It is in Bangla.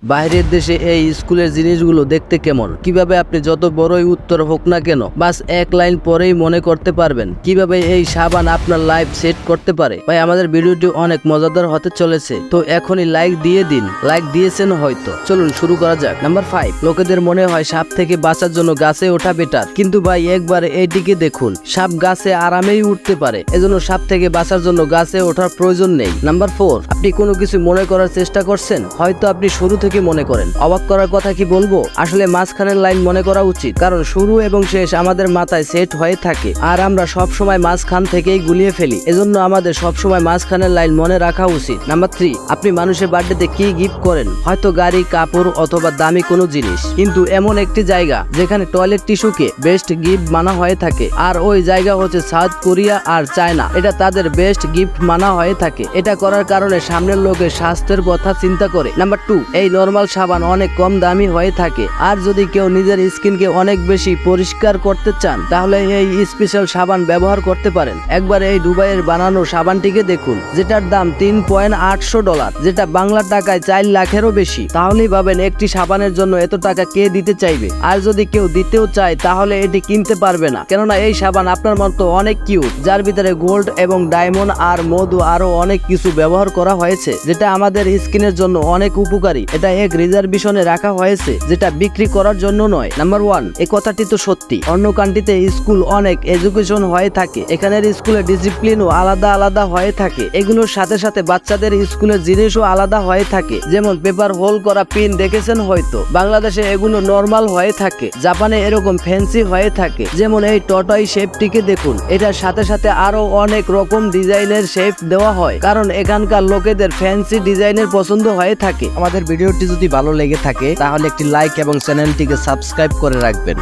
বাইরের দেশে এই স্কুলের জিনিসগুলো দেখতে কেমন, কিভাবে আপনি যত বড়ই উত্তর হোক না কেন বাস এক লাইন পরেই মনে করতে পারবেন কিভাবে এই সাবান আপনার লাইফ সেট করতে পারে। ভাই আমাদের ভিডিওটি অনেক মজাদার হতে চলেছে, তো এখনই লাইক দিয়ে দিন। লাইক দিয়েছেন হয়তো, চলুন শুরু করা যাক। নাম্বার 5, লোকেদের মনে হয় সাপ থেকে বাঁচার জন্য গাছে ওঠা বেটার, কিন্তু ভাই একবার এইদিকে দেখুন, সাপ গাছে আরামেই উঠতে পারে, এজন্য সাপ থেকে বাঁচার জন্য গাছে ওঠার প্রয়োজন নেই। নাম্বার 4, আপনি কোনো কিছু মনে করার চেষ্টা করছেন, হয়তো আপনি শুরু থেকে মনে করেন। অবাক করার কথা কি বলবো, আসলে মাঝখানের লাইন মনে করা উচিত, কারণ শুরু এবং শেষ আমাদের মাথায় সেট হয়ে থাকে আর আমরা সব সময় মাঝখান থেকেই গুলিয়ে ফেলি, এজন্য আমাদের সব সময় মাঝখানের লাইন মনে রাখা উচিত। নাম্বার 3, আপনি মানুষের বার্থডেতে কি গিফট করেন, হয়তো গাড়ি, কাপড় অথবা দামি কোনো জিনিস, কিন্তু এমন একটি জায়গা যেখানে টয়লেট টিস্যুকে বেস্ট গিফট মানা হয়ে থাকে, আর ওই জায়গা হচ্ছে সাউথ কোরিয়া আর চায়না। এটা তাদের বেস্ট গিফট মানা হয়ে থাকে। এটা করার কারণে সামনের লোকের স্বাস্থ্যের কথা চিন্তা করে। নাম্বার 2, এই নরমাল সাবান অনেক কম দামি হয়ে থাকে, আর যদি কেউ নিজের স্কিনকে অনেক বেশি পরিষ্কার করতে চান তাহলে এই স্পেশাল সাবান ব্যবহার করতে পারেন। একবার এই দুবাইয়ের বানানো সাবানটিকে দেখুন, যেটার দাম $3.800, যেটা বাংলা টাকায় 4 লাখেরও বেশি। তাহলেই ভাবেন একটি সাবানের জন্য এত টাকা কে দিতে চাইবে। আর যদি কেউ দিতেও চায় তাহলে এটি কিনতে পারবে না, কেননা এই সাবান আপনার মতো অনেক কিউট, যার ভিতরে গোল্ড এবং ডায়মন্ড আর মধু আরো অনেক কিছু ব্যবহার করা হয়েছে, যেটা আমাদের স্কিনের জন্য অনেক উপকারী। এটা এক রিজার্ভেশনে রাখা হয়েছে, যেটা বিক্রি করার জন্য নয়। নাম্বার 1, এই কথাটি তো সত্যি, অন্য কান্ট্রিতে স্কুল অনেক এডুকেশন হয়ে থাকে, এখানের স্কুলের ডিসিপ্লিনও আলাদা আলাদা হয়ে থাকে। এগুলোর সাথে সাথে বাচ্চাদের স্কুলের জিনিসও আলাদা হয়ে থাকে, যেমন পেপার হোল করা পিন দেখেছেন হয়তো, বাংলাদেশে এগুলো নর্মাল হয়ে থাকে, জাপানে এরকম ফ্যান্সি হয়ে থাকে। যেমন এই টটাই শেপটিকে দেখুন, এটার সাথে সাথে আরো অনেক রকম ডিজাইনের শেপ দেওয়া হয়, কারণ এখানকার লোকেদের ফ্যান্সি ডিজাইনের পছন্দ হয়ে থাকে। আমাদের ভিডিওটি যদি ভালো লেগে থাকে তাহলে একটি লাইক এবং চ্যানেলটিকে সাবস্ক্রাইব করে রাখবেন।